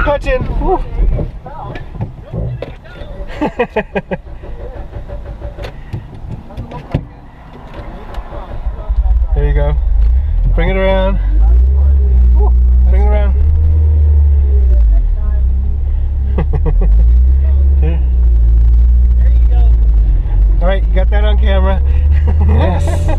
clutching. Woo. There you go. Bring it around. Bring it around. Here. There you go. All right, you got that on camera. Yes.